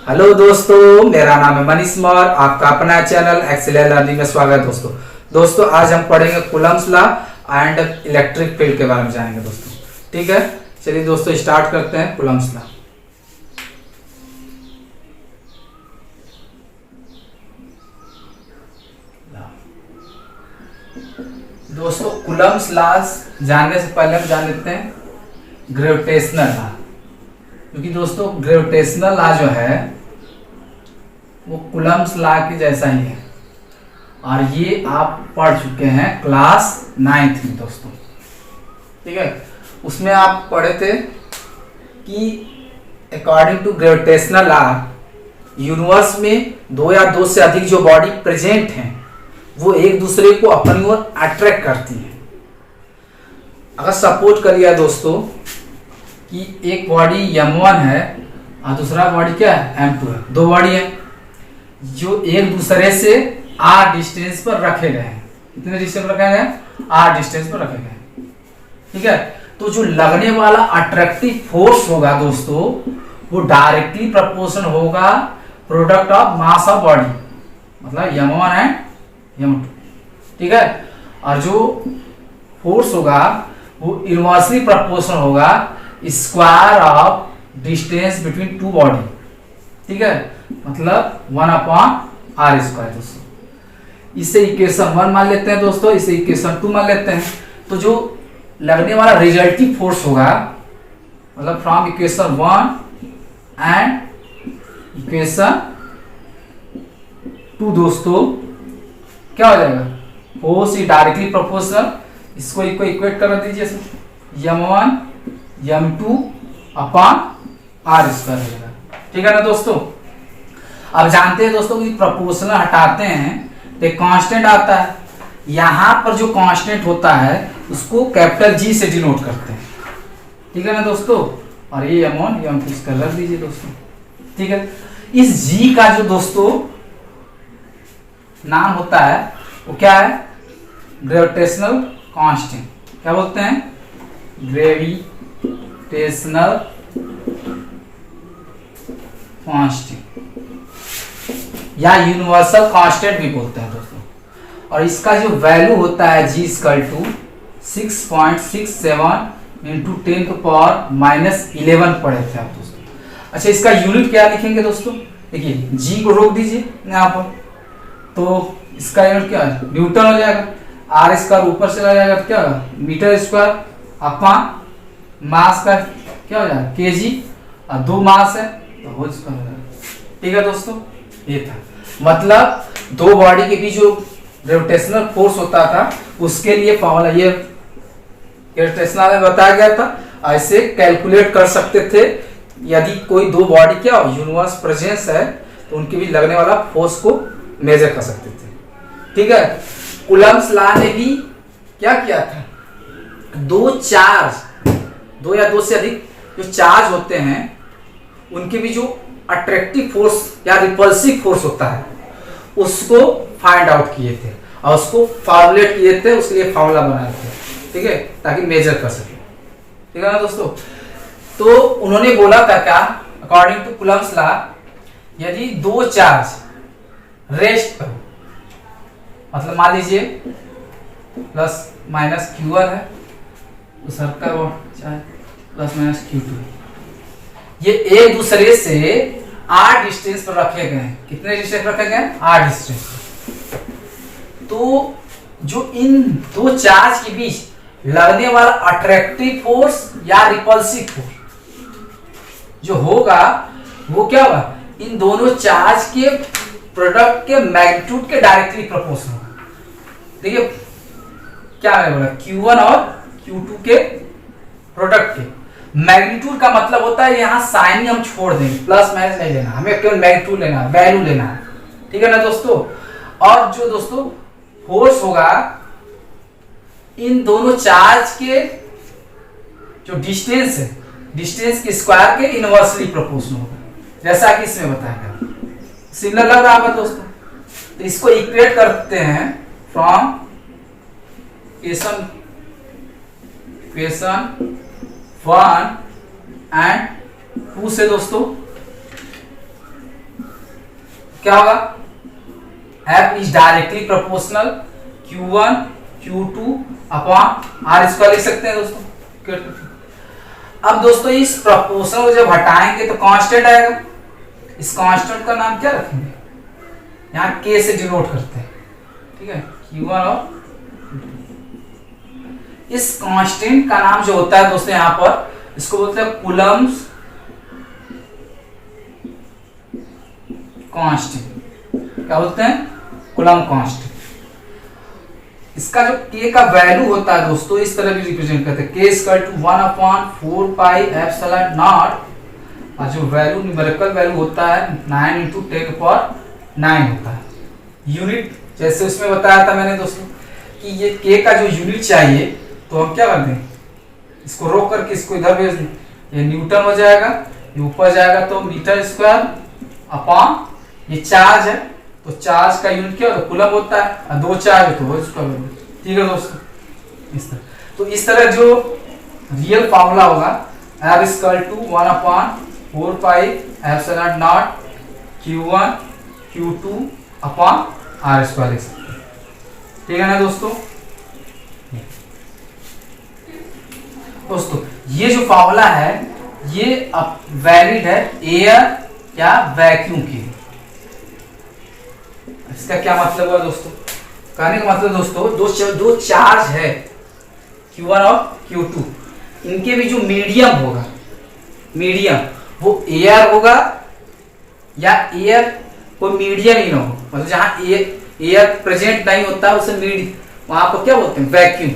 Hello दोस्तों, मेरा नाम है मनीष मौर्य। आपका अपना चैनल एक्सेलेंट लर्निंग में स्वागत है। दोस्तों आज हम पढ़ेंगे Coulomb's law and electric field के बारे में जानेंगे दोस्तों। ठीक है, चलिए दोस्तों स्टार्ट करते हैं कूलम्ब्स लॉ। दोस्तों कूलम्ब्स लॉ जानने से पहले हम जान लेते हैं ग्रेविटेशनल लॉ, क्योंकि दोस्तों ग्रेविटेशनल लॉ जो है वो कूलम्ब्स लॉ के जैसा ही है और ये आप पढ़ चुके हैं क्लास 9th में दोस्तों। ठीक है, उसमें आप पढ़े थे कि according to gravitational law universe में दो या दो से अधिक जो बॉडी प्रेजेंट हैं वो एक दूसरे को अपनी ओर अट्रैक्ट करती हैं। अगर सपोज कर लिया दोस्तों कि एक बॉडी m1 है और दूसरा बॉडी क्या है m2 है, दो बॉडी है जो एक दूसरे से r डिस्टेंस पर रखे गए हैं। कितने डिस्टेंस पर रखे गए? r डिस्टेंस पर रखे गए। ठीक है, तो जो लगने वाला अट्रैक्टिव फोर्स होगा दोस्तों वो डायरेक्टली प्रोपोर्शनल होगा product of mass of body, मतलब m1 एंड m2। ठीक है, और जो फोर्स होगा वो इनवर्सली प्रोपोर्शनल होगा square of distance between two body. ठीक है, मतलब 1/r स्क्वायर दोस्तों। इसे इक्वेशन 1 मान लेते हैं दोस्तों, इसे इक्वेशन 2 मान लेते हैं। तो जो लगने वाला रिजल्टिव फोर्स होगा मतलब फ्रॉम इक्वेशन 1 एंड इक्वेशन 2 दोस्तों क्या हो जाएगा? फोर्स इज डायरेक्टली प्रोपोर्शनल, इसको इक्वेट कर दीजिए m1 m2 upon r square हो जाएगा। ठीक है ना दोस्तों। अब जानते हैं दोस्तों कि प्रोपोर्शनल हटाते हैं तो एक कांस्टेंट आता है। यहां पर जो कांस्टेंट होता है उसको कैपिटल G से डिनोट करते हैं। ठीक है ना दोस्तों, और ये m1 m2 इसका रख दीजिए दोस्तों। ठीक है, इस G का जो दोस्तों नाम होता है वो क्या है? Gravitational constant. क्या बोलते हैं? ग्रेविटेशनल कांस्टेंट या यूनिवर्सल कांस्टेंट भी बोलते हैं दोस्तों। और इसका जो वैल्यू होता है G = 6.67 इंटू 10⁻⁻11 पढ़े थे आप दोस्तों। अच्छा, इसका यूनिट क्या लिखेंगे दोस्तों? देखिए G को रोक दीजिए यहाँ पर, तो इसका यूनिट क्या है? न्यूटन हो जाएगा। r स्क्वायर ऊपर से आ जाएगा तो क्या होगा? मीटर स्क्वायर अपॉन मास का क्या हो जाएगा? kg, और 2 मास है तो होल स्क्वायर हो जाएगा। ठीक है दोस्तों, ये था मतलब दो बॉडी के बीच जो ग्रेविटेशनल फोर्स होता था उसके लिए फॉर्मूला ये ग्रेविटेशनल में बताया गया था। ऐसे कैलकुलेट कर सकते थे यदि कोई दो बॉडी क्या हो यूनिवर्स प्रेजेंस है तो उनके बीच लगने वाला फोर्स को मेजर कर सकते थे। ठीक है, कूलम्ब्स लॉ ने भी क्या किया था? दो या दो से अधिक जो चार्ज होते हैं उनके भी जो अट्रैक्टिव फोर्स या रिपल्सिव फोर्स होता है उसको फाइंड आउट किए थे और उसको फॉर्मुलेट किए थे, उसके लिए फॉर्मूला बनाए थे। ठीक है, ताकि मेजर कर सके। ठीक है ना दोस्तों। तो उन्होंने बोला था क्या? अकॉर्डिंग टू कूलम्ब्स लॉ यदि दो चार्ज रेस्ट पर, मतलब मान लीजिए प्लस माइनस q1 है दूसरा का वो चाहे प्लस माइनस q2, ये एक दूसरे से r डिस्टेंस पर रखे गए हैं। कितने डिस्टेंस पर रखे गए? r डिस्टेंस पर। तो जो इन दो चार्ज के बीच लगने वाला अट्रैक्टिव फोर्स या रिपल्सिव फोर्स जो होगा वो क्या होगा? इन दोनों चार्ज के प्रोडक्ट के मैग्नीट्यूड के डायरेक्टली प्रोपोर्शनल होगा। देखिए क्या है बोला? Q1 और Q2 के प्रोडक्ट के मैग्नीट्यूड का मतलब होता है यहाँ साइन हम छोड़ देंगे, प्लस माइनस नहीं लेना, हमें केवल मैग्नीट्यूड लेना है, वैल्यू लेना है। ठीक है ना दोस्तों। और जो दोस्तों फोर्स होगा इन दोनों चार्ज के जो डिस्टेंस है, डिस्टेंस के स्क्वायर के इनवर्सली प्रोपोर्शनल होगा, जैसा कि इसमें बताया गया। सिमिलर लग रहा है दोस्तों। तो इसको इक्वेट करते हैं फ्रॉम इक्वेशन 1 एंड 2 से दोस्तों। क्या होगा, F is directly proportional Q1 Q2 upon R square लिख सकते हैं दोस्तों। अब दोस्तों इस प्रोपोर्शनल को जब हटाएंगे तो कांस्टेंट आएगा, इस कांस्टेंट का नाम क्या रखेंगे, यहाँ K से डिनोट करते हैं, ठीक है, Q1 और इस कांस्टेंट का नाम जो होता है दोस्तों यहाँ पर इसको बोलते हैं कूलम्स कांस्टेंट। क्या बोलते हैं, कूलम कांस्टेंट। इसका जो K का वैल्यू होता है दोस्तों इस तरह भी रिप्रेजेंट करते हैं, K equal to 1/4 pi epsilon nought, और जो वैल्यू न्यूमेरिकल वैल्यू होता है 9 इंटू 10⁹ होता है। यूनिट जैसे उसमें बताया था मैंने दोस्तों कि ये K का जो यूनिट चाहिए तो हम क्या कर दें, इसको रोक करके इसको इधर भेज दें, ये न्यूटन हो जाएगा, ये ऊपर जाएगा तो मीटर स्क्वायर अपॉन ये चार्ज है, तो चार्ज का यूनिट क्या होता है, कूलम होता है, और दो चार्ज है तो वो इसका वैल्यू, ठीक है दोस्तों। इस तरह तो इस तरह जो रियल फार्मूला होगा F equal to 1/4 pi epsilon not Q1 Q2 upon R square लिख सकते हैं, ठीक है ना दोस्तों। दोस्तों ये जो फार्मूला है ये अब वैलिड है एयर या वैक्यूम के लिए। इसका क्या मतलब हुआ दोस्तों, कहने का मतलब दोस्तों दो चार्ज है Q1 और Q2, इनके भी जो मीडियम होगा, मीडियम वो एयर होगा या एयर कोई मीडियम ही ना हो, मतलब जहां एयर प्रेजेंट नहीं होता उसे वहां पर क्या बोलते हैं, वैक्यूम,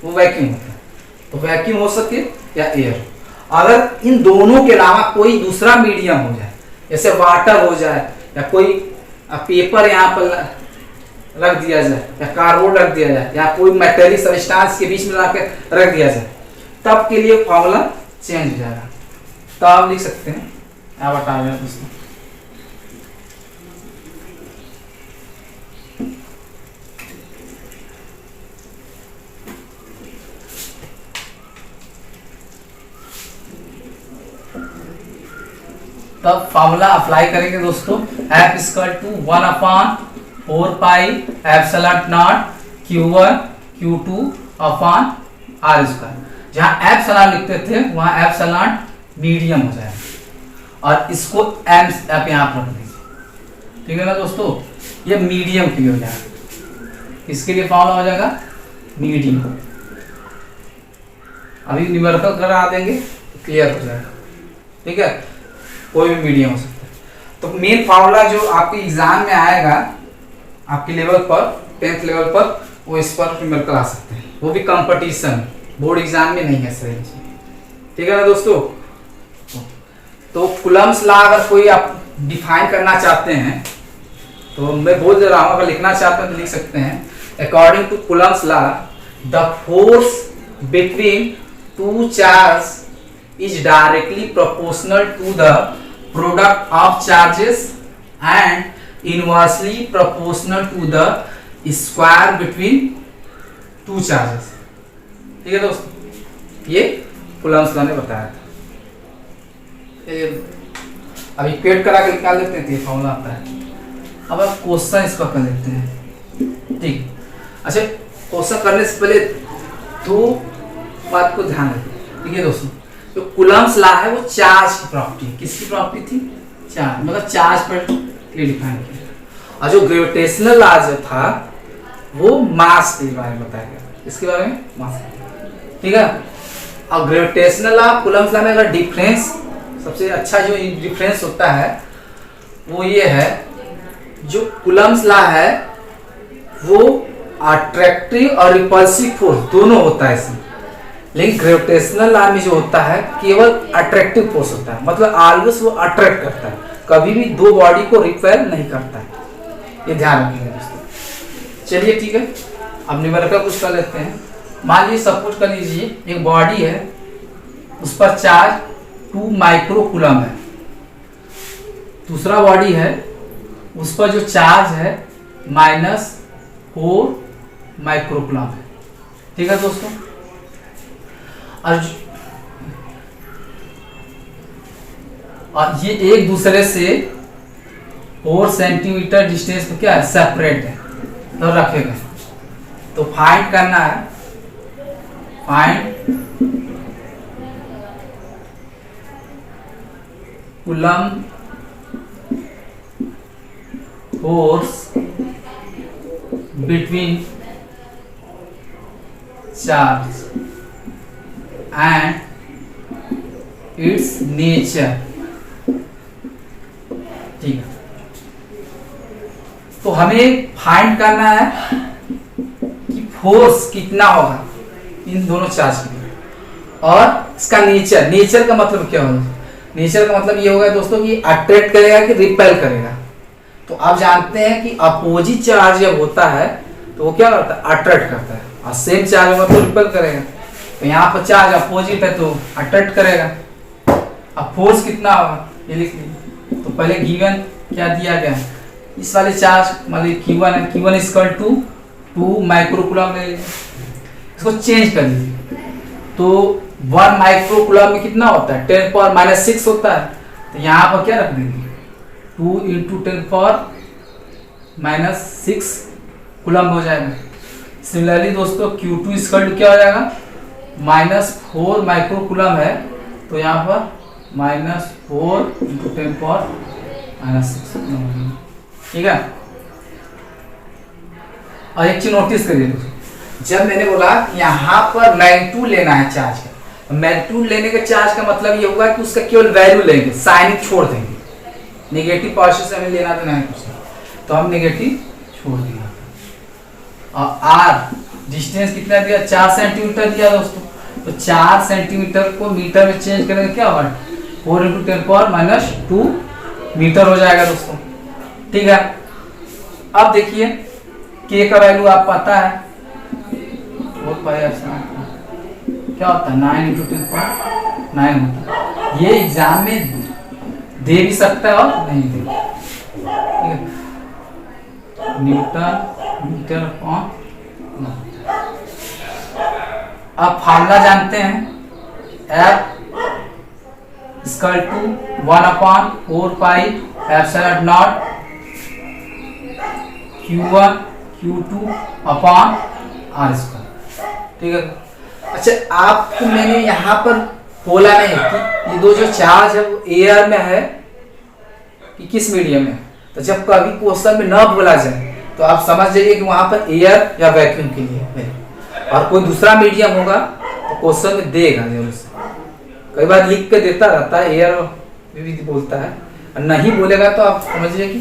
वो वैक्यूम होता है। तो वैक्यूम हो सके या एयर, अगर इन दोनों के अलावा कोई दूसरा मीडियम हो जाए, जैसे वाटर हो जाए या कोई पेपर यहाँ पर रख दिया जाए या कार्डबोर्ड रख दिया जाए या कोई मेटेलिक सब्सटेंस के बीच में लाकर रख दिया जाए, तब के लिए फॉर्मूला चेंज हो जाएगा। तो आप लिख सकते हैं, आप बता रहे हैं दोस्तों, तब फार्मूला अप्लाई करेंगे दोस्तों, F equal to 1/4 pi epsilon not Q1 Q2 upon R square. जहां एप्सिलॉन लिखते थे वहां एप्सिलॉन मीडियम हो जाएगा और इसको M आप यहाँ पर रख दीजिए, ठीक है ना दोस्तों। ये मीडियम के लिए हो जाएगा, इसके लिए फार्मूला हो जाएगा मीडियम। अभी न्यूमेरिकल करा देंगे तो क्लियर हो जाएगा, ठीक है, कोई भी मीडियम हो सकता है। तो मेन फार्मूला जो आपके एग्जाम में आएगा आपके लेवल पर 10th लेवल पर, वो इस पर न्यूमेरिकल आ सकते हैं, वो भी कंपटीशन, बोर्ड एग्जाम में नहीं है सही, ठीक है ना दोस्तों। तो कूलम्स लॉ अगर कोई आप डिफाइन करना चाहते हैं तो मैं बोल दे रहा हूँ, अगर लिखना चाहते हैं तो लिख सकते हैं, according to Coulomb's law the force between two charge is directly proportional to the product of charges and inversely proportional to the square between two charges, ठीक है दोस्तों। ये कूलम्स लॉ ने बताया था। अब इक्वेट करा के निकाल लेते हैं, तो फॉर्मूला आता है। अब आप क्वेश्चन इस पर कर लेते हैं, ठीक। अच्छा, क्वेश्चन करने से पहले दो बात को ध्यान रखें, ठीक है दोस्तों। जो कूलम्स लॉ है वो चार्ज की प्रॉपर्टी, किसकी प्रॉपर्टी थी, चार्ज, मतलब चार्ज पर डिफाइन किया। और जो ग्रेविटेशनल लॉ जो था वो मास के बारे में बताया गया, इसके बारे में मास, ठीक है। और ग्रेविटेशनल लॉ कूलम्स लॉ में अगर डिफरेंस, सबसे अच्छा जो डिफरेंस होता है वो ये है, जो कूलम्स लॉ है वो अट्रैक्टिव और रिपल्सिव फोर्स दोनों होता है इसमें, लेकिन ग्रेविटेशनल लॉ में जो होता है केवल अट्रैक्टिव फोर्स होता है, मतलब ऑलवेज वो अट्रैक्ट करता है, कभी भी दो बॉडी को रिपेल नहीं करता है, ये ध्यान रखिएगा दोस्तों। चलिए ठीक है, अब न्यूमेरिकल कुछ कर लेते हैं। मान लीजिए सपोज कर लीजिए एक बॉडी है, उस पर चार्ज 2 माइक्रो कूलम है, दूसरा बॉडी है उस पर जो चार्ज है -4 माइक्रो कूलम है, ठीक है दोस्तों। और ये एक दूसरे से 4 सेंटीमीटर डिस्टेंस पे क्या है, सेपरेट है, तो रखेगा। तो फाइंड करना है, find coulomb force between charge and it's nature. ठीक है, तो हमें फाइंड करना है कि फोर्स कितना होगा इन दोनों चार्ज के लिए, और इसका नेचर, नेचर का मतलब क्या होगा, नेचर का मतलब ये होगा दोस्तों कि अट्रैक्ट करेगा कि रिपेल करेगा। तो आप जानते हैं कि अपोजिट चार्ज जब होता है तो वो क्या करता है, अट्रैक्ट करता है, और सेम चार्ज होगा तो रिपेल करेगा। तो यहाँ पर चार्ज अपोजिट है तो अट्रैक्ट करेगा। अब फोर्स कितना होगा ये लिख लीजिए। तो पहले गिवन क्या दिया गया है, इस वाले चार्ज मतलब Q1 है, Q1 इक्वल टू 2 माइक्रोकूलम ले लीजिए, इसको चेंज कर लीजिए। तो 1 माइक्रोकूलम में कितना होता है, 10 पावर माइनस 6 होता है। तो यहाँ पर क्या रख देंगे, 2 इंटू 10 पावर माइनस 6 कूलम हो जाएगा। सिमिलरली दोस्तों Q2 इक्वल टू क्या हो जाएगा, -4 माइक्रोकूलम है, तो यहाँ पर -4 इंटू 10 पावर माइनस 6। ठीक है, और एक चीज नोटिस करिए दोस्तों, जब मैंने बोला यहाँ पर मैग्नीट्यूड लेना है चार्ज का, मैग्नीट्यूड लेने के चार्ज का मतलब ये होगा कि उसका केवल वैल्यू लेंगे, साइन छोड़ देंगे। नेगेटिव पॉजिटिव से हमें लेना देना है कुछ, तो हम नेगेटिव छोड़ देंगे। और आर डिस्टेंस कितना दिया, 4 सेंटीमीटर दिया दोस्तों। तो 4 सेंटीमीटर को मीटर में चेंज करेंगे क्या होगा, 4 इंटू 10 पावर माइनस 2 मीटर हो जाएगा दोस्तों। ठीक है, अब देखिए के का वैल्यू आप पता है, क्या होता है, 9 इंटू 10 पावर 9 होता है। ये एग्जाम में दे भी सकता है और नहीं दे। ठीक है, न्यूटन मीटर अपॉन। अब फार्मूला जानते हैं, F equal to 1/4 pi epsilon not Q1 Q2 upon R square. ठीक है, अच्छा आपको मैंने यहाँ पर बोला नहीं कि ये दो जो चार्ज है वो एयर में है कि किस मीडियम में। तो जब कभी क्वेश्चन में न बोला जाए तो आप समझ जाइए कि वहां पर एयर या वैक्यूम के लिए है, और कोई दूसरा मीडियम होगा तो क्वेश्चन में देगा जरूर से। कई बार लिख के देता रहता है, एयर भी बोलता है, और नहीं बोलेगा तो आप समझिए कि,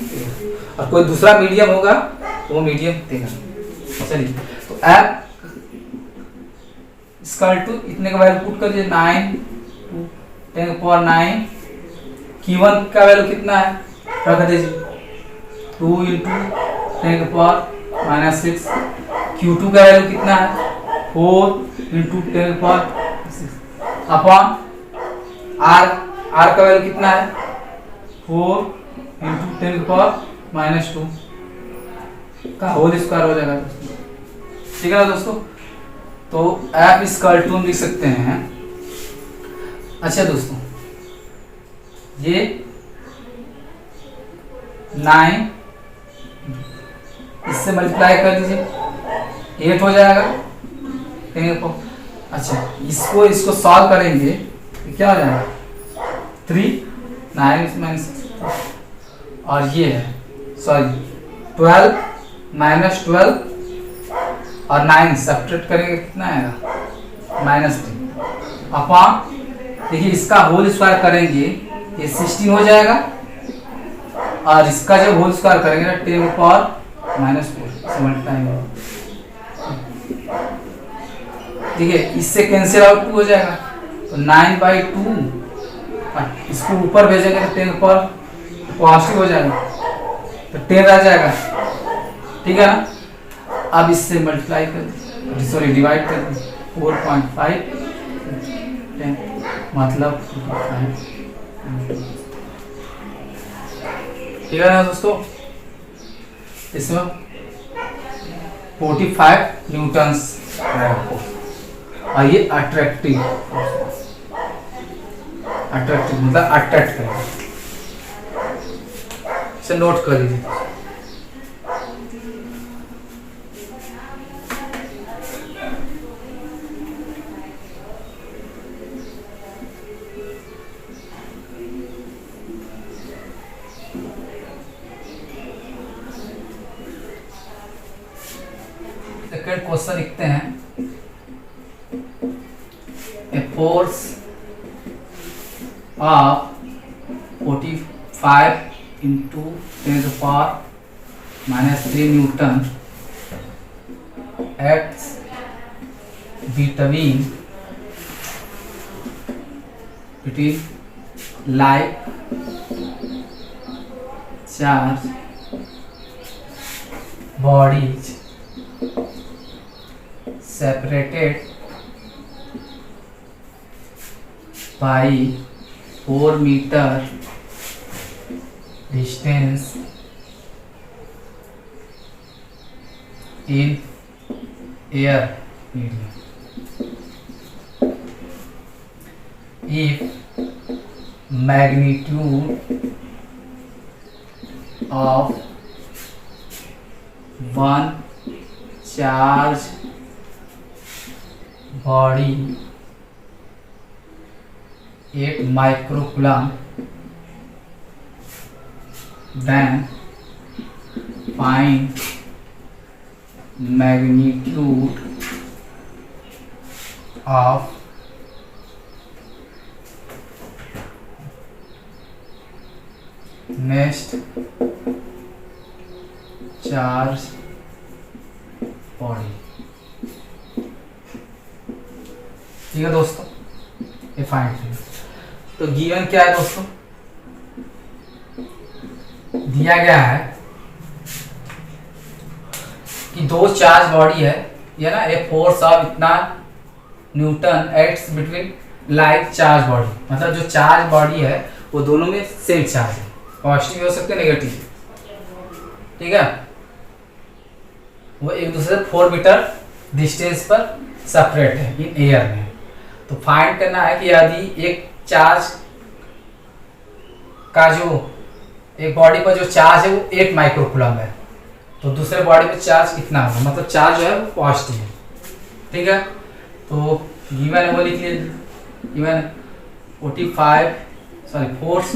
और कोई दूसरा मीडियम होगा तो वो मीडियम देगा। चलिए, तो एफ इक्वल टू इतने का वैल्यू पुट करिए, 9 टू 10 पावर 9। Q1 का वैल्यू कितना है, रख दीजिए 2 इंटू 10 पावर माइनस 6। Q2 का वैल्यू कितना है, 4 इंटू 10 पावर 6 अपॉन R का वैल्यू कितना है, 4 इंटू 10 पावर माइनस 2 का होल स्क्वायर हो जाएगा। ठीक है ना दोस्तों, तो F इक्वल टू हम लिख सकते हैं। अच्छा दोस्तों, ये 9 इससे मल्टीप्लाई कर दीजिए, 8 हो जाएगा। अच्छा इसको सॉल्व करेंगे तो क्या हो जाएगा, 3 9 माइनस, और ये है सॉरी 12 माइनस 12 और 9 सब्ट्रैक्ट करेंगे कितना आएगा, -3 अपॉन, देखिए इसका होल स्क्वायर करेंगे ये 16 हो जाएगा, और इसका जब होल स्क्वायर करेंगे ना 10 पावर -4 से मल्टीप्लाई होगा। देखिए इससे कैंसिल आउट 2 हो जाएगा, तो 9/2, इसको ऊपर भेजेंगे तो 10 पावर पॉजिटिव हो जाएगा, तो 10 रह जाएगा। ठीक है ना, अब इससे मल्टीप्लाई कर, सॉरी डिवाइड कर, 4.5 10 मतलब 5। ठीक है ना दोस्तों, इसमें 45 न्यूटन्स, और ये अट्रैक्टिव मतलब अट्रैक्ट करेगा। इसे नोट कर लीजिए। सेकंड क्वेश्चन लिखते हैं, a force of 45 into 10⁻³ Newton acts between like charge bodies separated by 4 meter distance in air medium. If magnitude of one charge body 8 microcoulomb, then find magnitude of next charge body। ठीक है दोस्तों, ये find करिए। तो given क्या है दोस्तों, दिया गया है कि 2 चार्ज बॉडी है, ये ना, ए फोर्स ऑफ इतना Newton acts between like charge body, मतलब जो चार्ज बॉडी है वो दोनों में सेम चार्ज है, पॉजिटिव भी हो सकते हैं नेगेटिव, ठीक है। वो एक दूसरे से 4 मीटर डिस्टेंस पर सेपरेट है इन एयर में। तो फाइंड करना है कि यदि एक चार्ज का जो एक बॉडी पर जो चार्ज है वो 8 माइक्रोकूलम है, तो दूसरे बॉडी पे चार्ज कितना होगा, मतलब चार्ज जो है वो पॉजिटिव है, ठीक है। तो गिवन है वो लिख लीजिए, given 45 force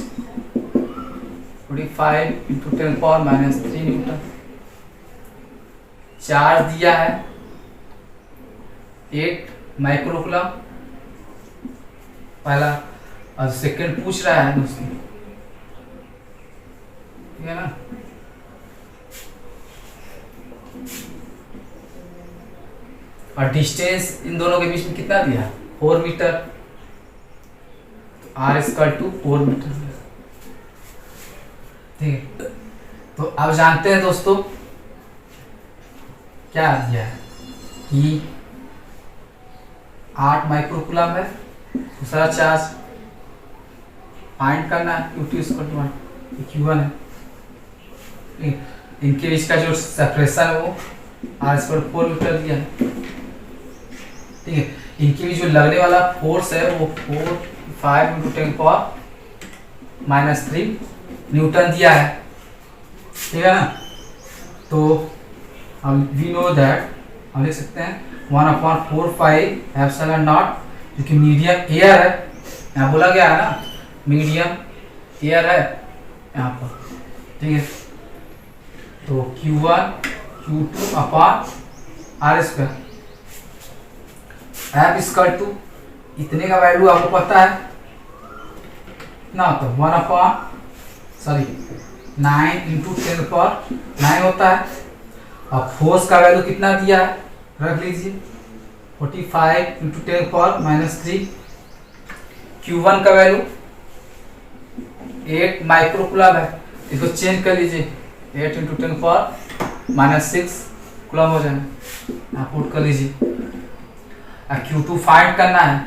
45 into 10⁻³ Newton, charge दिया है 8 माइक्रोकूलम पहला, और सेकंड पूछ रहा है दोस्तों, ठीक है ना। और डिस्टेंस इन दोनों के बीच में कितना दिया, 4 मीटर, तो R= 4 मीटर, ठीक है। तो अब जानते हैं दोस्तों क्या दिया है कि 8 माइक्रोकूलम है, दूसरा चार्ज फाइंड करना है, Q1 है, इनके बीच का जो सेपरेशन है वो R/4 मीटर दिया है, ठीक है। इनके बीच जो लगने वाला फोर्स है वो 45 into 10⁻³ न्यूटन दिया है, ठीक है ना। तो हम वी नो दैट हम लिख सकते हैं 1/4πε0, क्योंकि मीडियम एयर है, यहाँ बोला गया है ना मीडियम एयर है यहाँ पर, ठीक है। तो Q1 Q2/R², F= इतने का वैल्यू आपको पता है ना, तो 9 into 10⁻9 होता है। अब फोर्स का वैल्यू कितना दिया है रख लीजिए, 45 into 10⁻³ Q1 का वैल्यू 8 माइक्रोकूलम है, इसको चेंज कर लीजिए, 8 into 10⁻6 कूलम हो जाएगा, आप पुट कर लीजिए। Q2 फाइंड करना है,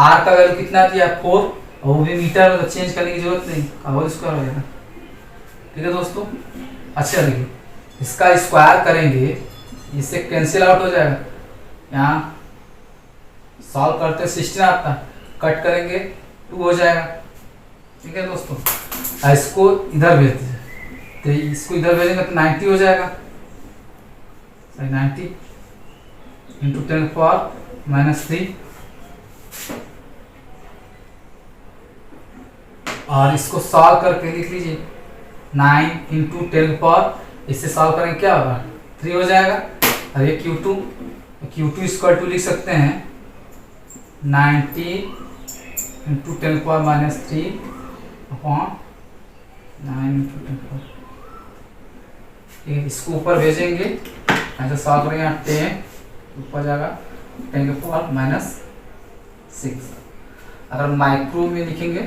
R का वैल्यू कितना दिया 4, और वो भी मीटर में, तो चेंज करने की जरूरत नहीं, होल स्क्वायर हो जाएगा, ठीक है दोस्तों। अच्छा देखिए, इसका स्क्वायर करेंगे, इससे कैंसिल आउट हो जाएगा, यहाँ सॉल्व करते 16 आता, कट करेंगे 2 हो जाएगा, ठीक है दोस्तों। इसको इधर भेज दीजिए, तो इसको इधर भेजेंगे तो 90 हो जाएगा, 90 इंटू 10⁻³ और इसको सॉल्व करके लिख लीजिए 9 इंटू 10⁻, इससे सॉल्व करेंगे क्या होगा 3 हो जाएगा। और ये Q2 इक्वल टू लिख सकते हैं 90 इंटू 10⁻³ अपॉन 9 इंटू 10⁻, इसको ऊपर भेजेंगे, ऐसे सॉल्व करेंगे 10 ऊपर जाएगा 10⁻⁻6। अगर माइक्रो में लिखेंगे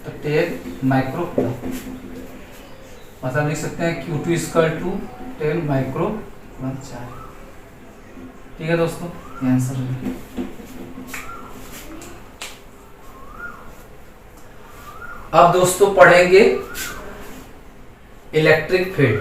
तो 10 माइक्रो, मतलब लिख सकते हैं Q2 इक्वल टू 10 माइक्रो 4। ठीक है दोस्तों, ये आंसर है। अब दोस्तों पढ़ेंगे electric field.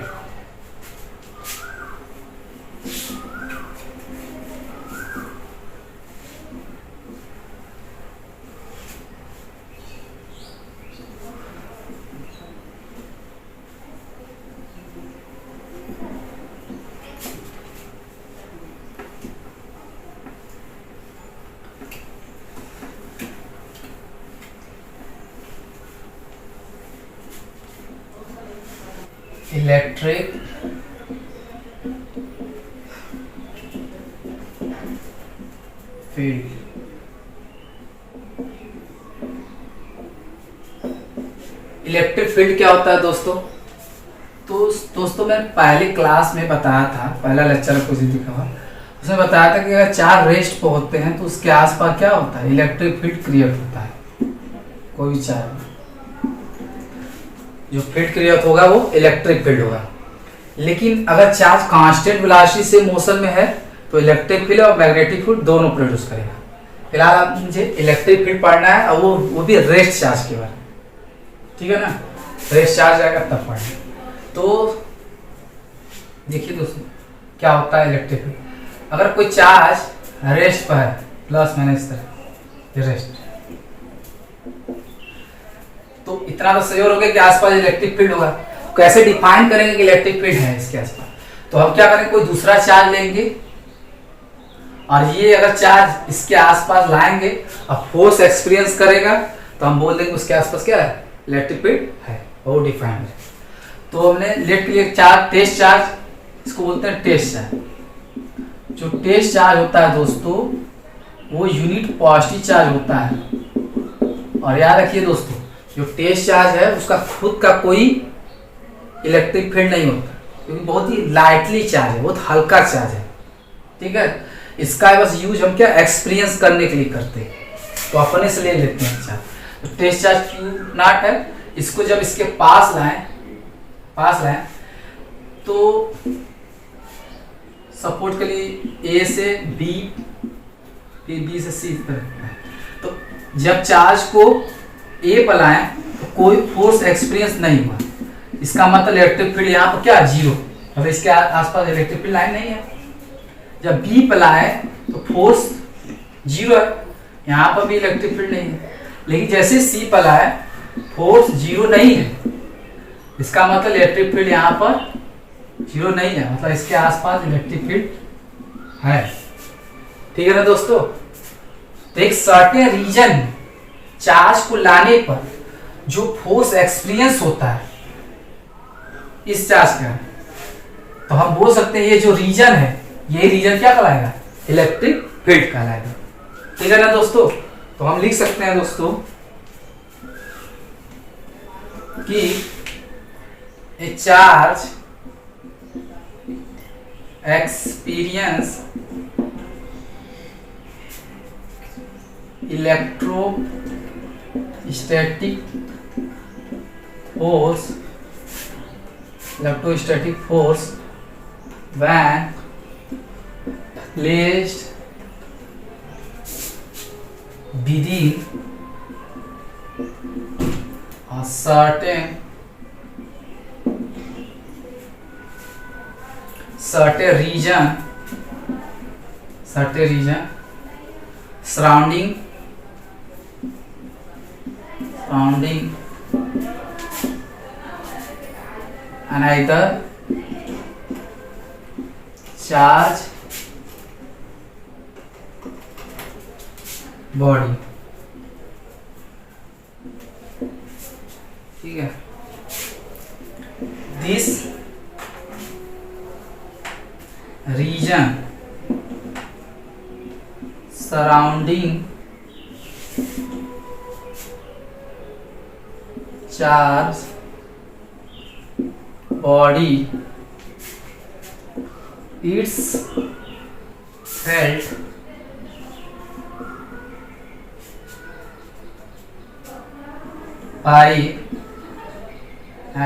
Electric field, electric field क्या होता है दोस्तों? तो दोस्तों मैं पहले क्लास में बताया था, पहला लेक्चर कुछ दिखा हुआ, उसमें बताया था कि अगर 4 रेस्ट पे होते हैं तो उसके आसपास क्या होता है, इलेक्ट्रिक फील्ड क्रिएट होता है। कोई भी चार्ज जो फील्ड क्रिएट होगा वो इलेक्ट्रिक फील्ड होगा। लेकिन अगर चार्ज कांस्टेंट वेलोसिटी से मोशन में है तो इलेक्ट्रिक फील्ड और मैग्नेटिक फील्ड दोनों प्रोड्यूस करेगा। फिलहाल आप मुझे इलेक्ट्रिक फील्ड पढ़ना है और वो भी रेस्ट चार्ज के बारे में, ठीक है ना, रेस्ट चार्ज आएगा तब पढ़ना। तो देखिए दोस्तों क्या होता है इलेक्ट्रिक फील्ड, अगर कोई चार्ज रेस्ट पर है प्लस माइनस तरह रेस्ट, तो इतना तो सही हो गया कि आसपास इलेक्ट्रिक फील्ड होगा। कैसे डिफाइन करेंगे कि इलेक्ट्रिक फील्ड है इसके आसपास? तो हम क्या करेंगे, कोई दूसरा चार्ज लेंगे और ये अगर चार्ज इसके आसपास लाएंगे और फोर्स एक्सपीरियंस करेगा तो हम बोल देंगे उसके आसपास क्या है, इलेक्ट्रिक फील्ड है, वो डिफाइन है। तो हमने लेट के लिए चार्ज, टेस्ट चार्ज, इसको बोलते हैं टेस्ट चार्ज। जो टेस्ट चार्ज होता है दोस्तों वो यूनिट पॉजिटिव चार्ज होता है। और याद रखिए दोस्तों, जो टेस्ट चार्ज है उसका खुद का कोई इलेक्ट्रिक फील्ड नहीं होता, क्योंकि बहुत ही लाइटली चार्ज है, बहुत हल्का चार्ज है, ठीक है। इसका बस यूज हम क्या एक्सपीरियंस करने के लिए करते हैं, तो अपने से ले लेते हैं चार्ज। तो टेस्ट चार्ज Q0 है, इसको जब इसके पास लाएं तो सपोर्ट के लिए A से B, फिर B से C पर, तो जब चार्ज को A पर लाएं तो कोई फोर्स एक्सपीरियंस नहीं हुआ, इसका मतलब इलेक्ट्रिक फील्ड यहाँ पर क्या, जीरो, मतलब इसके आसपास इलेक्ट्रिक फील्ड लाइन नहीं है। जब B पर लाए तो फोर्स जीरो है, यहाँ पर भी इलेक्ट्रिक फील्ड नहीं है। लेकिन जैसे C पर लाए फोर्स जीरो नहीं है, इसका मतलब इलेक्ट्रिक फील्ड यहाँ पर जीरो नहीं है, मतलब इसके आसपास इलेक्ट्रिक फील्ड है, ठीक है ना दोस्तों। तो एक सर्टेन रीजन चार्ज को लाने पर जो फोर्स एक्सपीरियंस होता है इस चार्ज का, तो हम बोल सकते हैं ये जो रीजन है, ये रीजन क्या कहलाएगा, इलेक्ट्रिक फील्ड कहलाएगा, ठीक है ना दोस्तों। तो हम लिख सकते हैं दोस्तों कि ए charge experience electrostatic force when placed within a certain region surrounding another charge body, ठीक है। This region surrounding charge body, it's felt by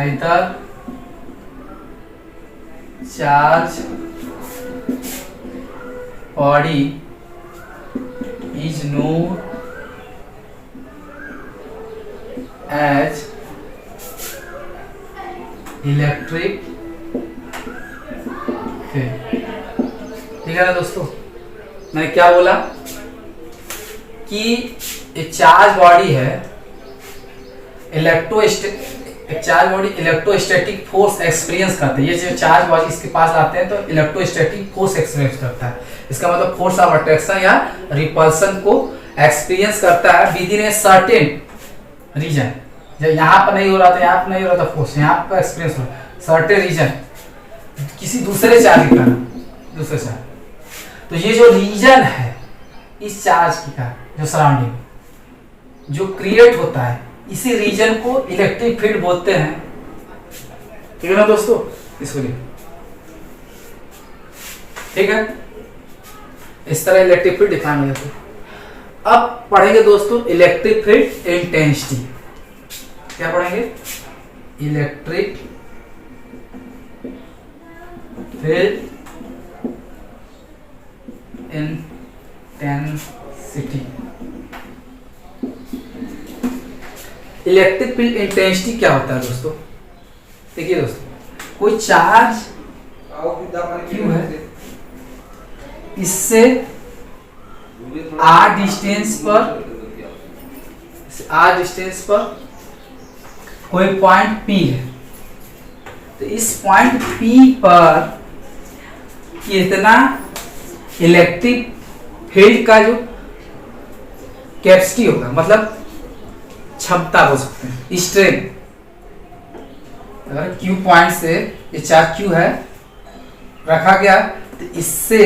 either charge body is known as electric field, ठीक है ना दोस्तों। मैंने क्या बोला कि एक चार्ज बॉडी है, charge body electrostatic force experience करते हैं। ये जो चार्ज बॉडी इसके पास आते हैं तो इलेक्ट्रोस्टैटिक फोर्स एक्सपीरियंस करता है। इसका मतलब फोर्स ऑफ अट्रैक्शन या रिपल्सन को एक्सपीरियंस करता है within a certain region. जब यहाँ पर नहीं हो रहा था, यहाँ पर नहीं हो रहा था फोर्स, यहाँ पर एक्सपीरियंस हो सर्टेन रीजन किसी दूसरे चार्ज का, दूसरे चार्ज। तो ये जो रीजन है इस चार्ज की का जो सराउंडिंग जो क्रिएट होता है, इसी रीजन को इलेक्ट्रिक फील्ड बोलते हैं, ठीक है ना दोस्तों। इसको लिख, ठीक है। इस तरह इलेक्ट्रिक फील्ड डिफाइन हो जाती है। अब पढ़ेंगे दोस्तों इलेक्ट्रिक फील्ड इंटेंसिटी। क्या पढ़ेंगे? Electric field intensity. Electric field intensity क्या होता है दोस्तों? देखिए दोस्तों, कोई चार्ज क्यों है, इससे r डिस्टेंस पर कोई पॉइंट P है, तो इस पॉइंट P पर कितना इलेक्ट्रिक फील्ड का जो कैपेसिटी होगा, मतलब क्षमता हो सकते हैं, स्ट्रेंथ। अगर Q पॉइंट से ये चार्ज Q है रखा गया, तो इससे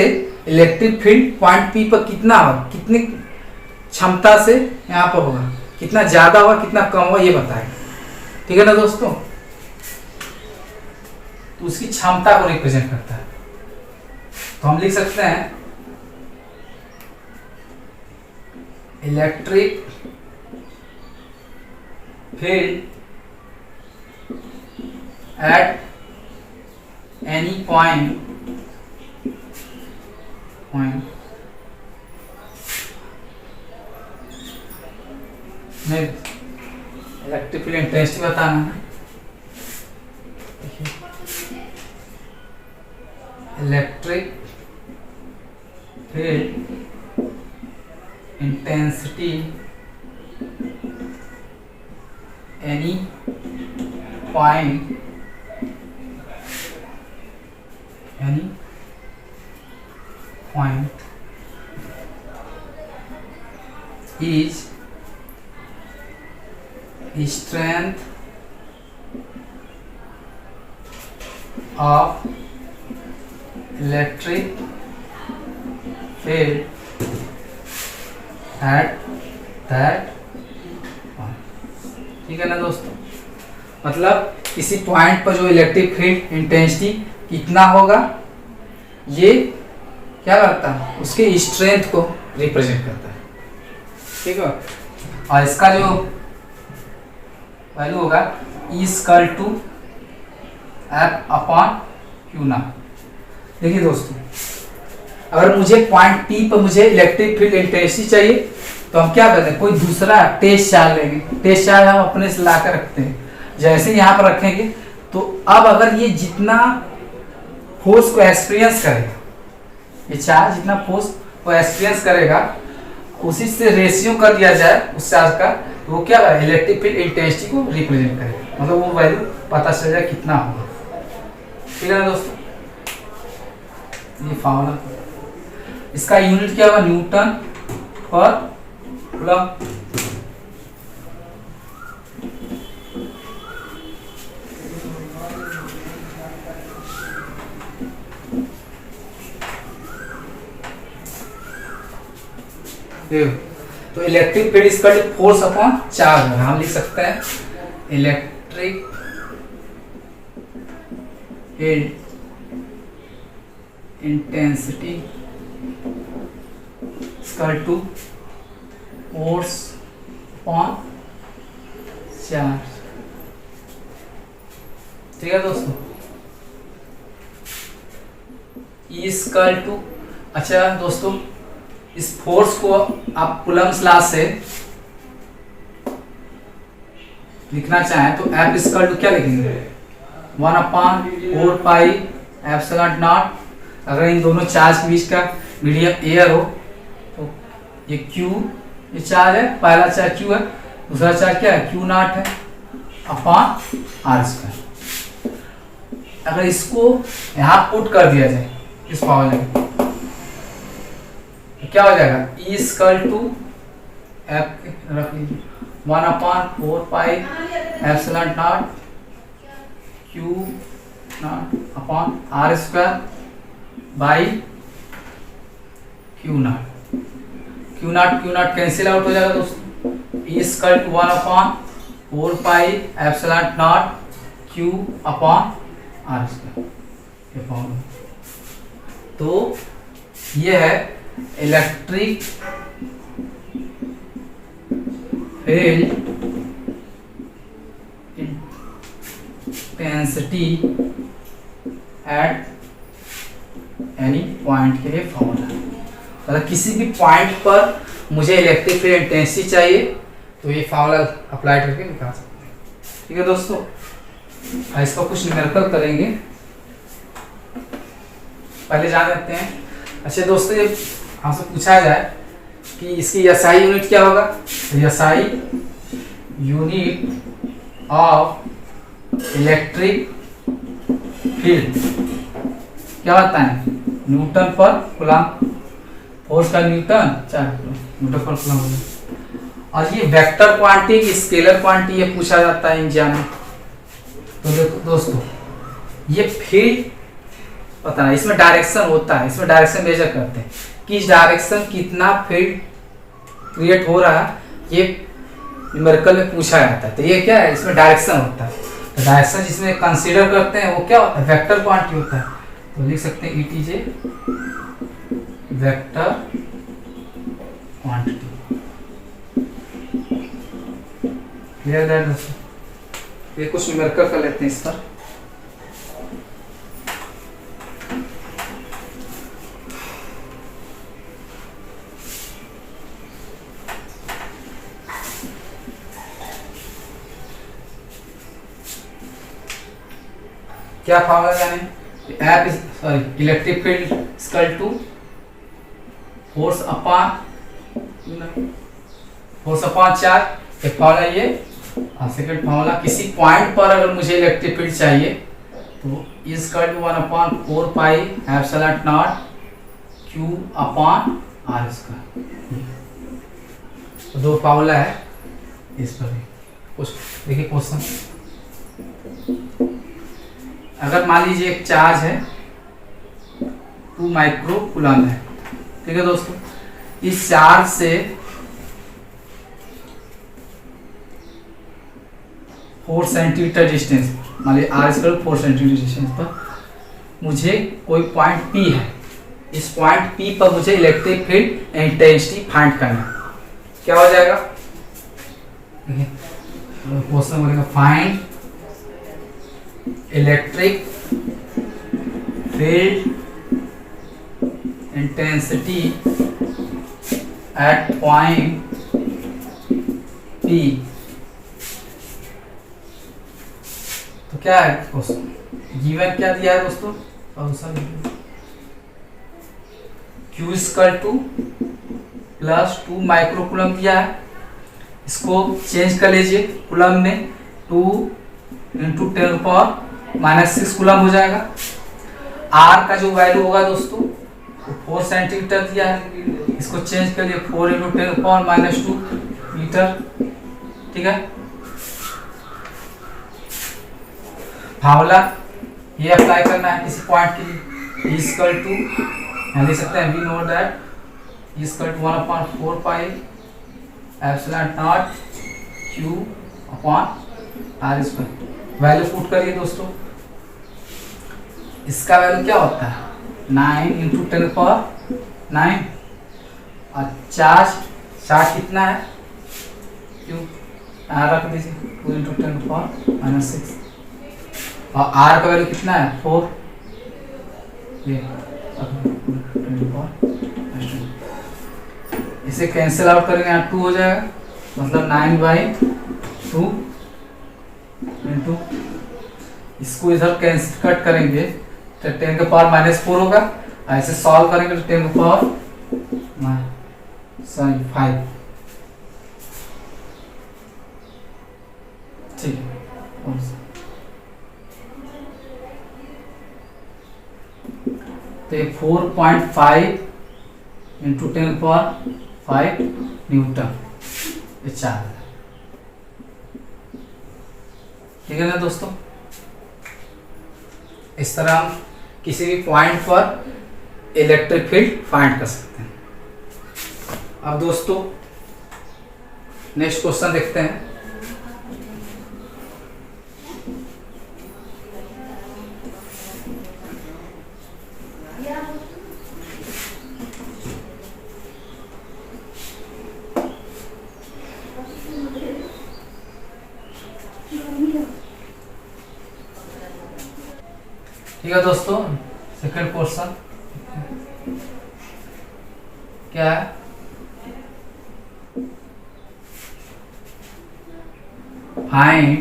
इलेक्ट्रिक फील्ड पॉइंट P पर कितना होगा, कितनी क्षमता से यहाँ पर होगा, कितना ज्यादा होगा कितना कम होगा ये बताएगा, ठीक है ना दोस्तों। तो उसकी क्षमता को रिप्रेजेंट करता है। तो हम लिख सकते हैं electric field at any point में इलेक्ट्रिक फील्ड इंटेंसिटी बताना है। Electric field intensity any point is strength of electric field at that point, ठीक है ना दोस्तों। मतलब किसी पॉइंट पर जो इलेक्ट्रिक फील्ड इंटेंसिटी कितना होगा, ये क्या करता है, उसके स्ट्रेंथ को रिप्रेजेंट करता है, ठीक है। और इसका जो वैल्यू होगा E=F/Q0। देखिए दोस्तों, अगर मुझे पॉइंट P पर मुझे इलेक्ट्रिक फील्ड इंटेंसिटी चाहिए तो हम क्या करते हैं, कोई दूसरा टेस्ट चार्ज लेंगे। टेस्ट चार्ज हम अपने से ला कर रखते हैं, जैसे यहाँ पर रखेंगे तो अब अगर ये जितना फोर्स को एक्सपीरियंस करेगा, ये चार्ज जितना फोर्स को एक्सपीरियंस करेगा उसी से रेशियो कर दिया जाए उस चार्ज का, तो वो क्या करेगा, इलेक्ट्रिक फील्ड इंटेंसिटी को रिप्रेजेंट करेगा। मतलब वो वैल्यू पता चल जाए कितना होगा, ठीक है ना दोस्तों, ये फॉर्मूला, इसका यूनिट क्या होगा, न्यूटन पर कूलम। तो इलेक्ट्रिक फील्ड इसका फोर्स अपॉन चार्ज है, हम लिख सकते हैं electric field intensity equal to force upon charge. ठीक है दोस्तों, इक्वल टू, अच्छा दोस्तों इस फोर्स को आप कूलम्स लॉ से लिखना चाहें तो F इक्वल टू क्या लिखेंगे, 1/4 एप्सिलॉन नॉट। अगर इन दोनों चार्ज के बीच का मीडियम एयर हो तो ये Q, ये चार्ज है, पहला चार्ज Q है, दूसरा चार्ज क्या है, Q नॉट है, अपॉन R स्क्वायर। अगर इसको यहाँ पुट कर दिया जाए इस फॉर्मूले में तो क्या हो जाएगा, E इक्वल टू F रख लीजिए 1/4 epsilon naught Q naught upon R square by Q naught. Q naught cancel out हो जाएगा दोस्तों, E equal to 1/4 epsilon naught Q upon R square, ये फॉर्मूला। तो ये है electric field intensity at any point के लिए फॉर्मूला। मतलब किसी भी पॉइंट पर मुझे इलेक्ट्रिक फील्ड इंटेंसिटी चाहिए तो ये फॉर्मूला अप्लाई करके निकाल सकते हैं। ठीक है दोस्तों, इसको कुछ न्यूमेरिकल करेंगे, पहले जान लेते हैं। अच्छा दोस्तों, ये हमसे पूछा जाए कि इसकी SI यूनिट क्या होगा, तो SI unit of electric field क्या होता है, न्यूटन पर कूलम। फोर्स का न्यूटन, न्यूटन पर कूलम होगा। और ये वेक्टर क्वांटिटी, स्केलर क्वांटिटी ये पूछा जाता है एग्जाम में। तो देखो दोस्तों, ये फील्ड पता है, इसमें डायरेक्शन होता है, इसमें डायरेक्शन मेजर करते हैं, किस डायरेक्शन कितना फील्ड क्रिएट हो रहा है, ये न्यूमेरिकल में पूछा जाता है। तो ये क्या है, इसमें डायरेक्शन होता है। तो डायरेक्शन जिसमें कंसीडर करते हैं वो क्या होता है, वेक्टर क्वांटिटी होता है। तो लिख सकते हैं ETJ वेक्टर क्वांटिटी। क्लियर है दोस्तों, ये कुछ न्यूमेरिकल कर लेते हैं इस पर। क्या फॉर्मूला जाने, electric field equal to force upon charge. एक फॉर्मूला ये, और सेकंड फॉर्मूला किसी पॉइंट पर अगर मुझे इलेक्ट्रिक फील्ड चाहिए तो equal to 1/4 epsilon naught Q upon R square. तो दो फॉर्मूला है इस पर। कुछ देखिए क्वेश्चन, अगर मान लीजिए एक चार्ज है 2 माइक्रो कूलम है, ठीक है दोस्तों, इस चार्ज से 4 सेंटीमीटर डिस्टेंस, मान लीजिए R स्क्वायर 4 सेंटीमीटर डिस्टेंस पर मुझे कोई पॉइंट P है, इस पॉइंट P पर मुझे इलेक्ट्रिक फील्ड इंटेंसिटी फाइंड करना है। क्या हो जाएगा, क्वेश्चन बोलेगा find electric field intensity eight point P। तो क्या है क्वेश्चन, गिवन क्या दिया है दोस्तों, Q equal to +2 micro coulomb दिया है। इसको चेंज कर लीजिए कूलम में, 2 × 10⁻⁻⁶ कूलम हो जाएगा। आर का जो वैल्यू होगा दोस्तों 4 सेंटीमीटर दिया है, इसको चेंज कर लिए 4 × 10⁻⁻2 मीटर। ठीक है, फार्मूला ये अप्लाई करना है किसी पॉइंट के लिए। इक्वल टू यहाँ लिख सकते हैं we know that equal to 1/4 pi epsilon naught Q upon R square. Value put करिए दोस्तों, इसका वैल्यू क्या होता है 9 × 10⁻9 और चार्ज कितना है क्यू रख दीजिए 2 × 10⁻⁻6 और आर का वैल्यू कितना है 4। ये इसे कैंसिल आउट करेंगे, यहाँ 2 हो जाएगा, मतलब 9/2 इंटू इसको इधर कैंसिल कट करेंगे तो 10⁻⁻4 होगा। ऐसे सॉल्व करेंगे तो 10⁻5। ठीक है, तो ये 4.5 इंटू 10⁻5 न्यूटन ये चार्ज है। ठीक है ना दोस्तों, इस तरह हम किसी भी पॉइंट पर इलेक्ट्रिक फील्ड फाइंड कर सकते हैं। अब दोस्तों नेक्स्ट क्वेश्चन देखते हैं। ठीक है दोस्तों, सेकंड क्वेश्चन क्या है, find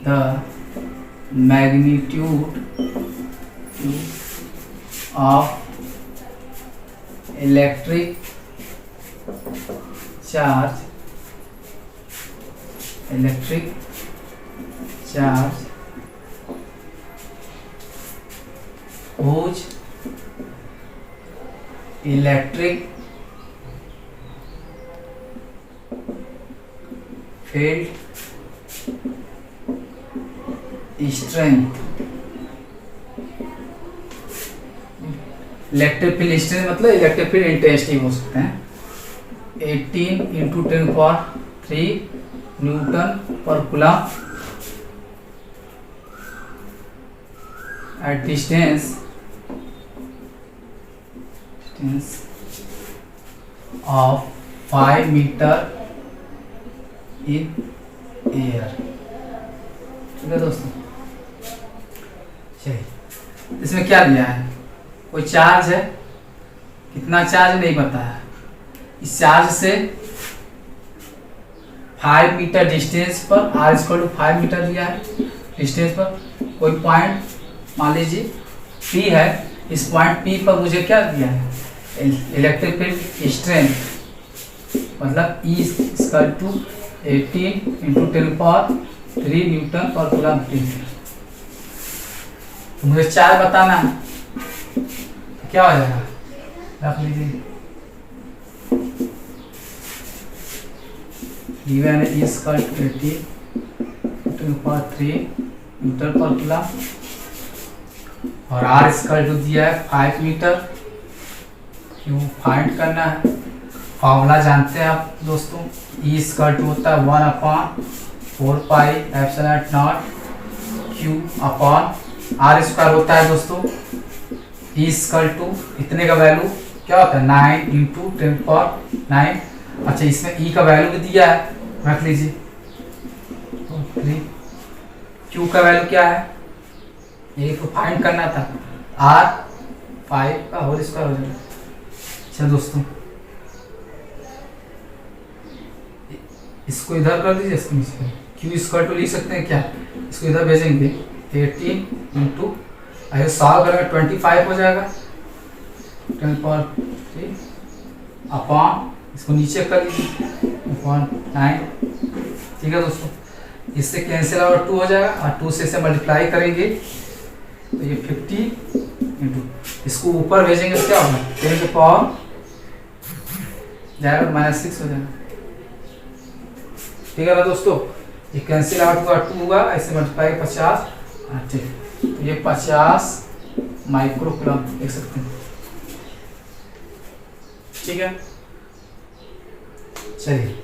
the magnitude of electric charge whose electric field strength, electric field strength मतलब इलेक्ट्रिक फील्ड इंटेंसिटी हो सकते हैं 18 × 10⁻³ न्यूटन पर coulomb at distance of 5 meter in air। ठीक है दोस्तों, चलिए इसमें क्या दिया है, कोई चार्ज है, कितना चार्ज नहीं बताया। इस चार्ज से 5 मीटर डिस्टेंस पर r 5 मीटर दिया है डिस्टेंस पर, कोई पॉइंट मान लीजिए P है, इस पॉइंट P पर मुझे क्या दिया है इलेक्ट्रिक फील्ड स्ट्रेंथ मतलब E = 18 × 10⁻³ न्यूटन पर कूलम। तो मुझे चार्ज बताना है, तो क्या हो जाएगा, रख लीजिए गिवन है E = 18 × 10⁻³ न्यूटन पर कूलम और R = दिया है 5 मीटर। क्यों फाइंड करना है, फॉर्मूला जानते हैं आप दोस्तों, E = होता है 1/4 pi epsilon naught Q upon R² होता है दोस्तों। E = इतने का वैल्यू क्या होता है 9 × 10⁻9। अच्छा, इसमें E का वैल्यू भी दिया है, रख लीजिए। तो 3 Q का वैल्यू क्या है, यही तो फाइंड करना था, R5 का होल स्क्वायर हो जाएगा। अच्छा दोस्तों, इसको इधर कर दीजिए, इसको नीचे Q = लिख सकते हैं क्या, इसको इधर भेजेंगे 18 × ऐसे सॉल्व करेंगे 25 हो जाएगा 10⁻³ अपॉन इसको नीचे कर लीजिए अपॉन 9। ठीक है दोस्तों, इससे कैंसिल आउट 2 हो जाएगा और 2 से इसे मल्टीप्लाई करेंगे तो ये 50 इंटू, इसको ऊपर भेजेंगे तो क्या होगा, 10 की पावर जाएगा -6 हो जाएगा। ठीक है ना दोस्तों, ये कैंसिल आउट हुआ, 2 होगा, ऐसे मल्टीप्लाई 50। ठीक, तो ये 50 माइक्रो कूलम देख सकते हैं। ठीक है, चलिए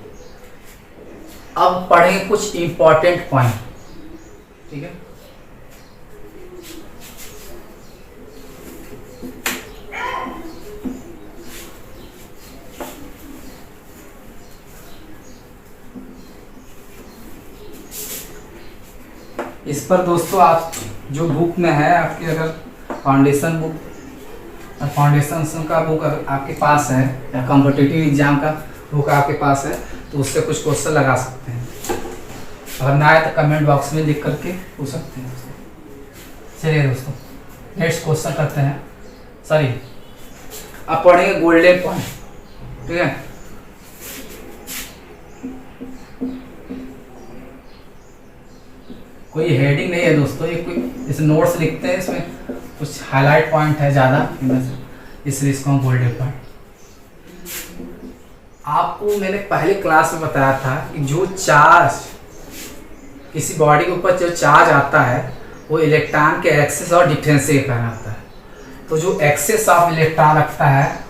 अब पढ़ेंगे कुछ इंपॉर्टेंट पॉइंट। ठीक है, इस पर दोस्तों आप जो बुक में है आपकी, अगर फाउंडेशन बुक, फाउंडेशन का बुक अगर आपके पास है या कॉम्पिटिटिव एग्जाम का बुक आपके पास है तो उससे कुछ क्वेश्चन लगा सकते हैं। अगर ना आए तो कमेंट बॉक्स में लिख करके पूछ सकते हैं। चलिए दोस्तों नेक्स्ट क्वेश्चन करते हैं। सॉरी, अब पढ़ेंगे गोल्डन पॉइंट। ठीक है, कोई हेडिंग नहीं है दोस्तों, ये कोई जैसे नोट्स लिखते हैं, इसमें कुछ हाईलाइट पॉइंट है ज़्यादा, इसलिए इसको हम गोल्डन पॉइंट। आपको मैंने पहले क्लास में बताया था कि जो चार्ज किसी बॉडी के ऊपर जो चार्ज आता है वो इलेक्ट्रॉन के एक्सेस और डिफरेंस से कहलाता है। तो जो एक्सेस ऑफ इलेक्ट्रॉन रखता है,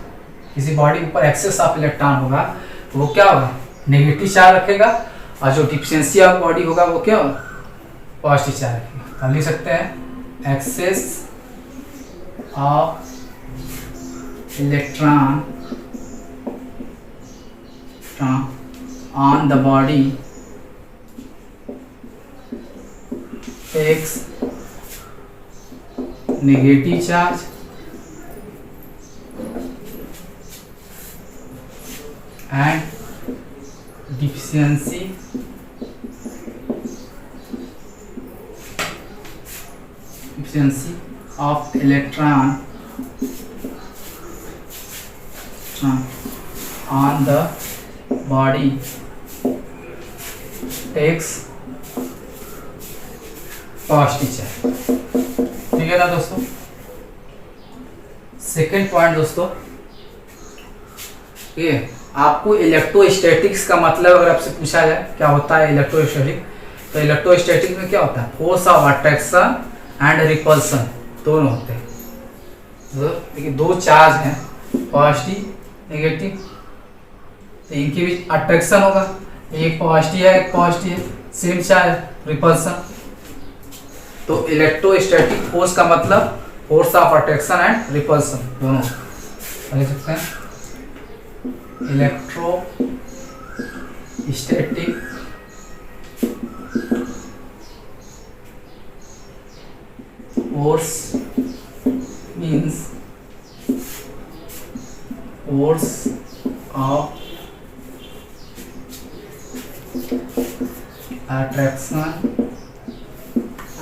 किसी बॉडी के ऊपर एक्सेस ऑफ इलेक्ट्रॉन होगा तो वो क्या होगा, नेगेटिव चार्ज रखेगा, और जो डिफिशिएंसी ऑफ बॉडी होगा वो क्या होगा, पॉजिटिव चार्ज रखेगा। हम लिख सकते हैं excess of electron on the body takes negative charge and deficiency of electron on the body takes positive charge. ठीक है ना दोस्तों। सेकेंड पॉइंट दोस्तों, ये आपको इलेक्ट्रोस्टैटिक्स का मतलब अगर आपसे पूछा जाए क्या होता है इलेक्ट्रोस्टैटिक, तो इलेक्ट्रोस्टैटिक में क्या होता है, force of attraction and repulsion दोनों होते हैं। देखिए दो चार्ज हैं, पॉजिटिव नेगेटिव, तो इनके बीच अट्रैक्शन होगा, एक पॉजिटिव है एक पॉजिटिव है, सेम चार्ज रिपल्सन। तो इलेक्ट्रोस्टैटिक फोर्स का मतलब force of attraction and repulsion दोनों लिख सकते हैं। Electrostatic force means force of attraction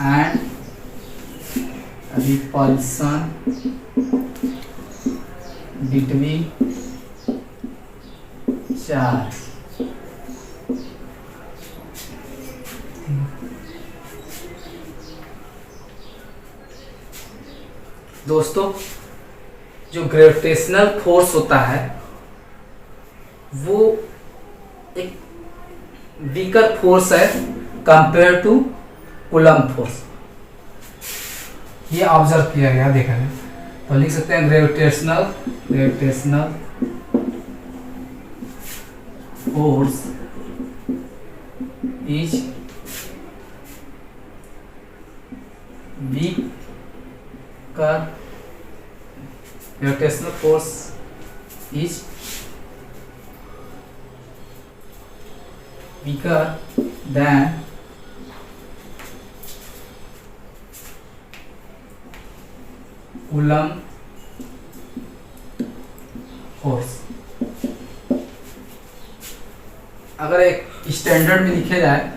and repulsion between charge। दोस्तों जो ग्रेविटेशनल फोर्स होता है वो एक वीकर फोर्स है कंपेयर टू कूलम्ब फोर्स। ये ऑब्जर्व किया गया, देखा गया। तो लिख सकते हैं gravitational force is weaker, gravitational force is weaker than Coulomb force। अगर एक स्टैंडर्ड में लिखे जाए,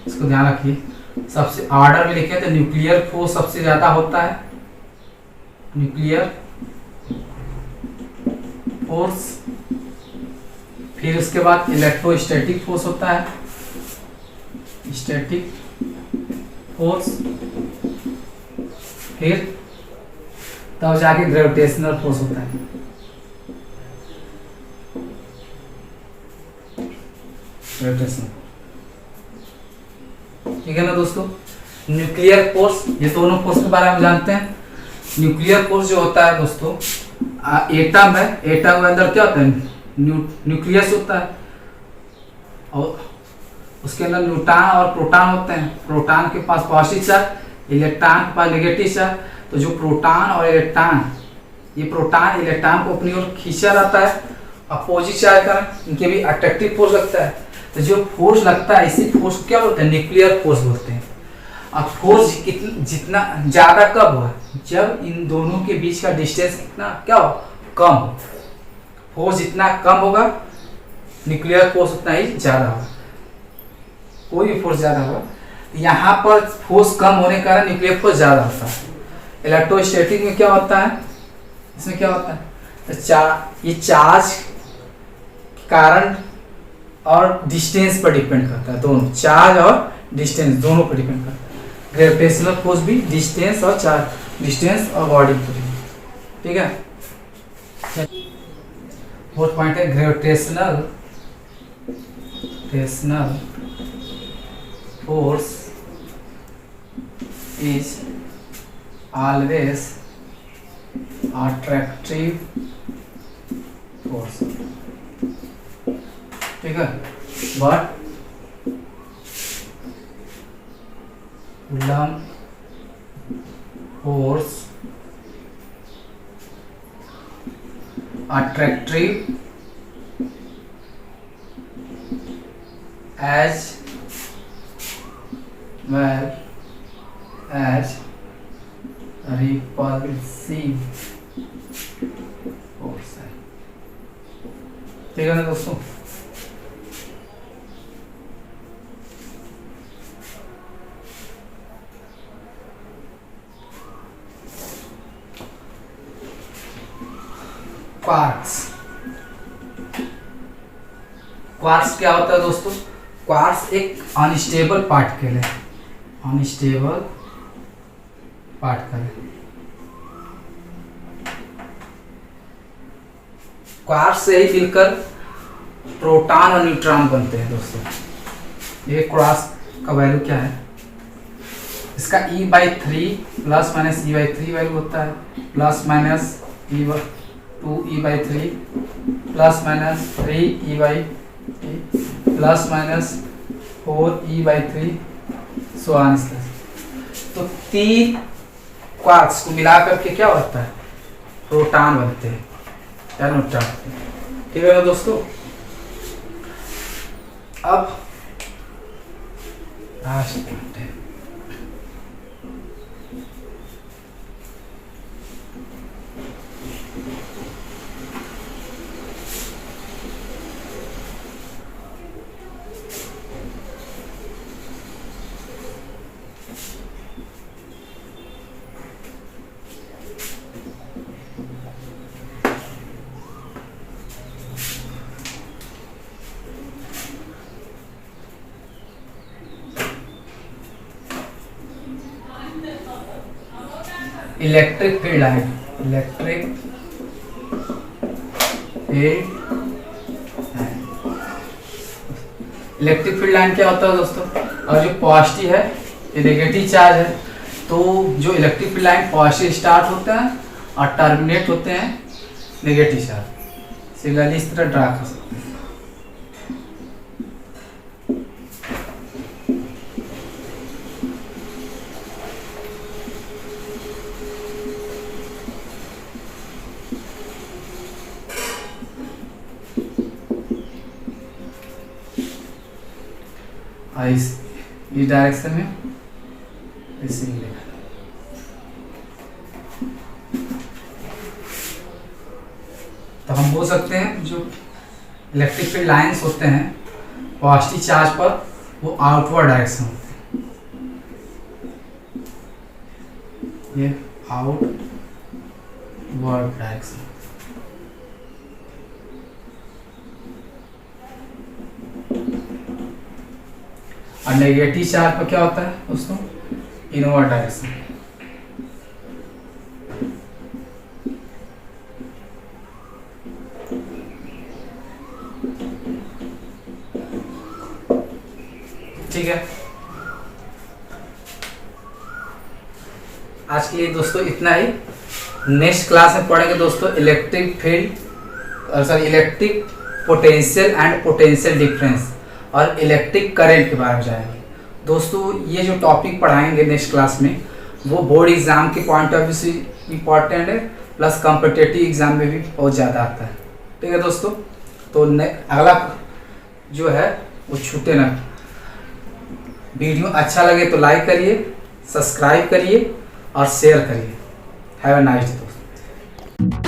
इसको ध्यान रखिए, सबसे ऑर्डर में लिखे तो न्यूक्लियर फोर्स सबसे ज्यादा होता है, न्यूक्लियर फोर्स, फिर उसके बाद इलेक्ट्रोस्टैटिक फोर्स होता है, स्टैटिक फोर्स, फिर तब जाके ग्रेविटेशनल फोर्स होता है। ग्रेविटेशनल, ठीक है ना दोस्तों। न्यूक्लियर फोर्स, ये दोनों फोर्स के बारे में जानते हैं। न्यूक्लियर फोर्स जो होता है दोस्तों, एटम है, एटम के अंदर क्या होता है, न्यूक्लियस होता है, और उसके अंदर न्यूट्रॉन और प्रोटॉन होते हैं। प्रोटॉन के पास पॉजिटिव चार्ज, इलेक्ट्रॉन के पास नेगेटिव चार्ज। तो जो प्रोटॉन और इलेक्ट्रॉन, ये प्रोटॉन इलेक्ट्रॉन को अपनी ओर खींचा जाता है अपोजिट चार्ज का, इनके भी अट्रैक्टिव फोर्स लगता है। तो जो फोर्स लगता है, इसी फोर्स को क्या बोलते हैं, न्यूक्लियर फोर्स बोलते हैं। अब फोर्स जितना ज्यादा कब हुआ, जब इन दोनों के बीच का डिस्टेंस कितना क्या हो, कम हो। फोर्स जितना कम होगा, न्यूक्लियर फोर्स उतना ही ज्यादा होगा। कोई भी फोर्स ज्यादा होगा, यहाँ पर फोर्स कम होने के कारण न्यूक्लियर फोर्स ज्यादा होता है। इलेक्ट्रोस्टैटिक में क्या होता है, इसमें क्या होता है, तो ये चार्ज कारण और डिस्टेंस पर डिपेंड करता है, दोनों चार्ज और डिस्टेंस दोनों पर डिपेंड करता है। ग्रेविटेशनल फोर्स भी डिस्टेंस और चार्ज, डिस्टेंस और बॉडी पर, ठीक है। फोर्थ पॉइंट है gravitational force is always attractive force, ठीक है। but Coulomb force attractive as well as repulsive force है, ठीक है ना दोस्तों। क्वार्क्स क्या होता है दोस्तों, क्वार्क्स एक अनस्टेबल पार्टिकल है, अनस्टेबल पार्टिकल है। क्वार्क्स से ही मिलकर प्रोटॉन और न्यूट्रॉन बनते हैं दोस्तों। ये क्वार्क्स का वैल्यू क्या है, इसका E/3 plus minus E/3 value होता है, plus minus E/2 plus minus 3 plus minus 4 so on. तो 3 क्वार्क्स को मिलाकर के क्या होता है, प्रोटॉन बनते हैं या न्यूट्रॉन, ठीक है ना दोस्तों। अब लास्ट पॉइंट है electric field line. Electric field line क्या होता है दोस्तों, और जो पॉजिटिव है ये नेगेटिव चार्ज है, तो जो electric field line positive start होते हैं और टर्मिनेट होते हैं नेगेटिव चार्ज। सिग्नल इस तरह ड्रा कर सकते हैं। इस डायरेक्शन में ऐसे मिलेगा। तो हम बोल सकते हैं जो इलेक्ट्रिक फील्ड लाइंस होते हैं पॉजिटिव चार्ज पर, वो आउटवर्ड डायरेक्शन होते हैं, ये आउटवर्ड डायरेक्शन। और नेगेटिव चार्ज पर क्या होता है दोस्तों, इनवर्ड डायरेक्शन। ठीक है, आज के लिए दोस्तों इतना ही। नेक्स्ट क्लास में पढ़ेंगे दोस्तों electric field sorry electric potential and potential difference और इलेक्ट्रिक करंट के बारे में जाएंगे। दोस्तों ये जो टॉपिक पढ़ाएंगे नेक्स्ट क्लास में वो बोर्ड एग्जाम के पॉइंट ऑफ व्यू से इम्पॉर्टेंट है, प्लस कॉम्पिटिटिव एग्जाम में भी बहुत ज़्यादा आता है। ठीक है दोस्तों, तो अगला जो है वो छूटे ना। वीडियो अच्छा लगे तो लाइक करिए, सब्सक्राइब करिए और शेयर करिए। हैव अ नाइस डे दोस्तों।